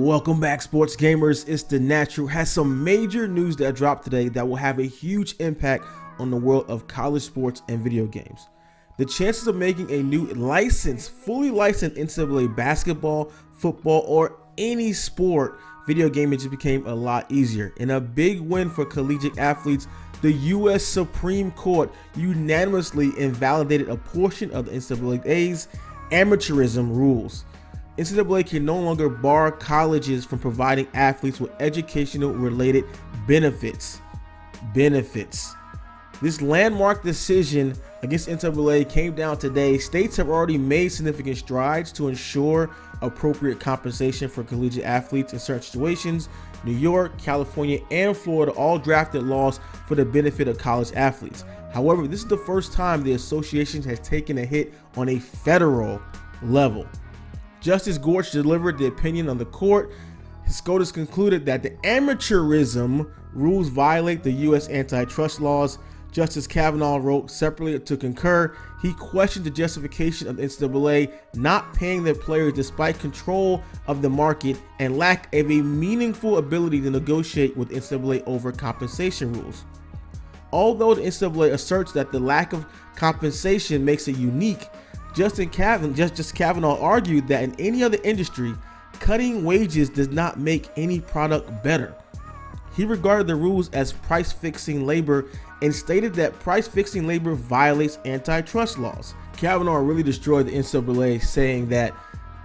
Welcome back, sports gamers. It's The Natural. Has some major news that dropped today that will have a huge impact on the world of college sports and video games. The chances of making a new fully licensed NCAA basketball, football, or any sport video game just became a lot easier. And a big win for collegiate athletes, the U.S. Supreme Court unanimously invalidated a portion of the NCAA's amateurism rules. NCAA can no longer bar colleges from providing athletes with educational related benefits. This landmark decision against NCAA came down today. States have already made significant strides to ensure appropriate compensation for collegiate athletes in certain situations. New York, California, and Florida all drafted laws for the benefit of college athletes. However, this is the first time the association has taken a hit on a federal level. Justice Gorsuch delivered the opinion on the court. His SCOTUS concluded that the amateurism rules violate the U.S. antitrust laws. Justice Kavanaugh wrote separately to concur. He questioned the justification of the NCAA not paying their players despite control of the market and lack of a meaningful ability to negotiate with NCAA over compensation rules. Although the NCAA asserts that the lack of compensation makes it unique, Justice Kavanaugh argued that in any other industry, cutting wages does not make any product better. He regarded the rules as price-fixing labor and stated that price-fixing labor violates antitrust laws. Kavanaugh really destroyed the NCAA, saying that,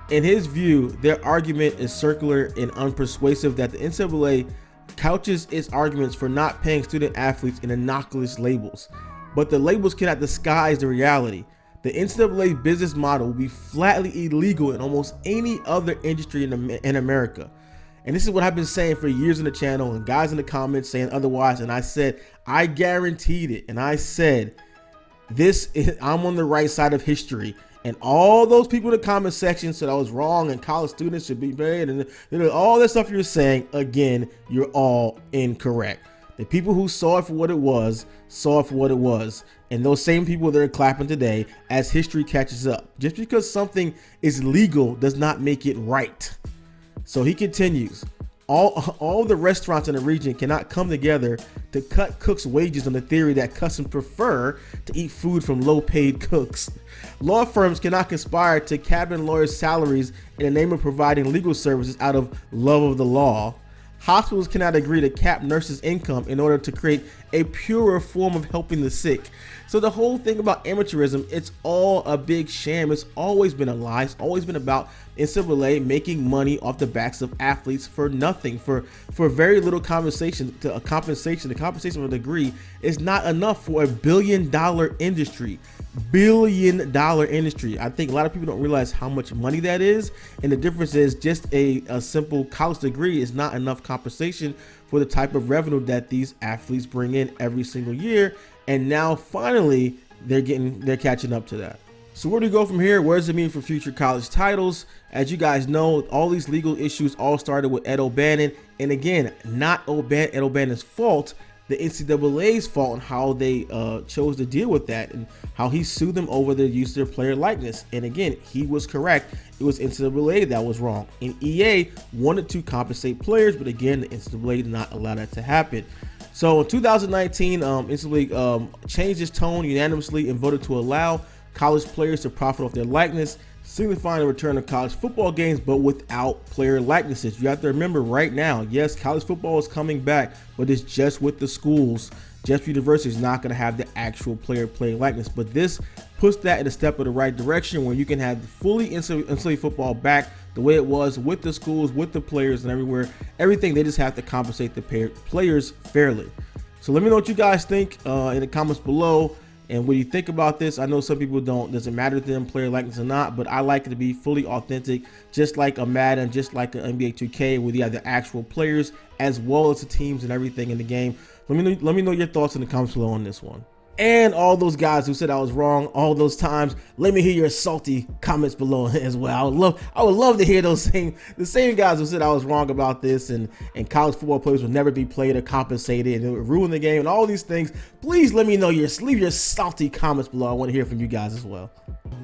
in his view, their argument is circular and unpersuasive, that the NCAA couches its arguments for not paying student athletes in innocuous labels. But the labels cannot disguise the reality. The NCAA business model will be flatly illegal in almost any other industry in America. And this is what I've been saying for years on the channel, and guys in the comments saying otherwise. And I said, I guaranteed it. And I said, I'm on the right side of history. And all those people in the comment section said I was wrong and college students should be paid. And all that stuff you're saying, again, you're all incorrect. The people who saw it for what it was, saw it for what it was. And those same people that are clapping today as history catches up. Just because something is legal does not make it right. So he continues, all the restaurants in the region cannot come together to cut cooks' wages on the theory that customers prefer to eat food from low-paid cooks. Law firms cannot conspire to cabin lawyers' salaries in the name of providing legal services out of love of the law. Hospitals cannot agree to cap nurses' income in order to create a purer form of helping the sick. So the whole thing about amateurism, it's all a big sham. It's always been a lie. It's always been about NCAA making money off the backs of athletes for nothing, for very little compensation. The compensation of a degree is not enough for a $1 billion industry. $1 billion industry. I think a lot of people don't realize how much money that is, and the difference is just a simple college degree is not enough compensation for the type of revenue that these athletes bring in every single year. And now finally they're catching up to that. So where do we go from here? What does it mean for future college titles? As you guys know, all these legal issues all started with Ed O'Bannon, and again, not Ed O'Bannon's fault. The NCAA's fault on how they chose to deal with that and how he sued them over the use of their player likeness. And again, he was correct. It was NCAA that was wrong. And EA wanted to compensate players, but again, the NCAA did not allow that to happen. So in 2019, NCAA changed its tone unanimously and voted to allow college players to profit off their likeness, signifying the return of college football games, but without player likenesses. You have to remember right now, yes, college football is coming back, but it's just with the schools. Just University is not going to have the actual player likeness, but this puts that in a step in the right direction where you can have fully NCAA football back the way it was with the schools, with the players and everything. They just have to compensate the players fairly. So let me know what you guys think in the comments below. And what do you think about this? I know some people doesn't matter to them player likeness or not, but I like it to be fully authentic, just like a Madden, just like an NBA 2K, where you have the actual players as well as the teams and everything in the game. Let me know your thoughts in the comments below on this one. And all those guys who said I was wrong all those times, let me hear your salty comments below as well. I would love to hear the same guys who said I was wrong about this and college football players will never be played or compensated and it would ruin the game and all these things. Please let me know leave your salty comments below. I want to hear from you guys as well.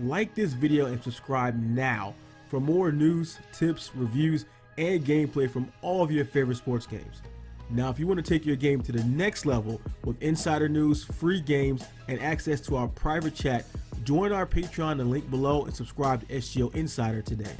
Like this video and subscribe now for more news, tips, reviews, and gameplay from all of your favorite sports games. Now, if you want to take your game to the next level with insider news, free games, and access to our private chat, join our Patreon, the link below, and subscribe to SGO Insider today.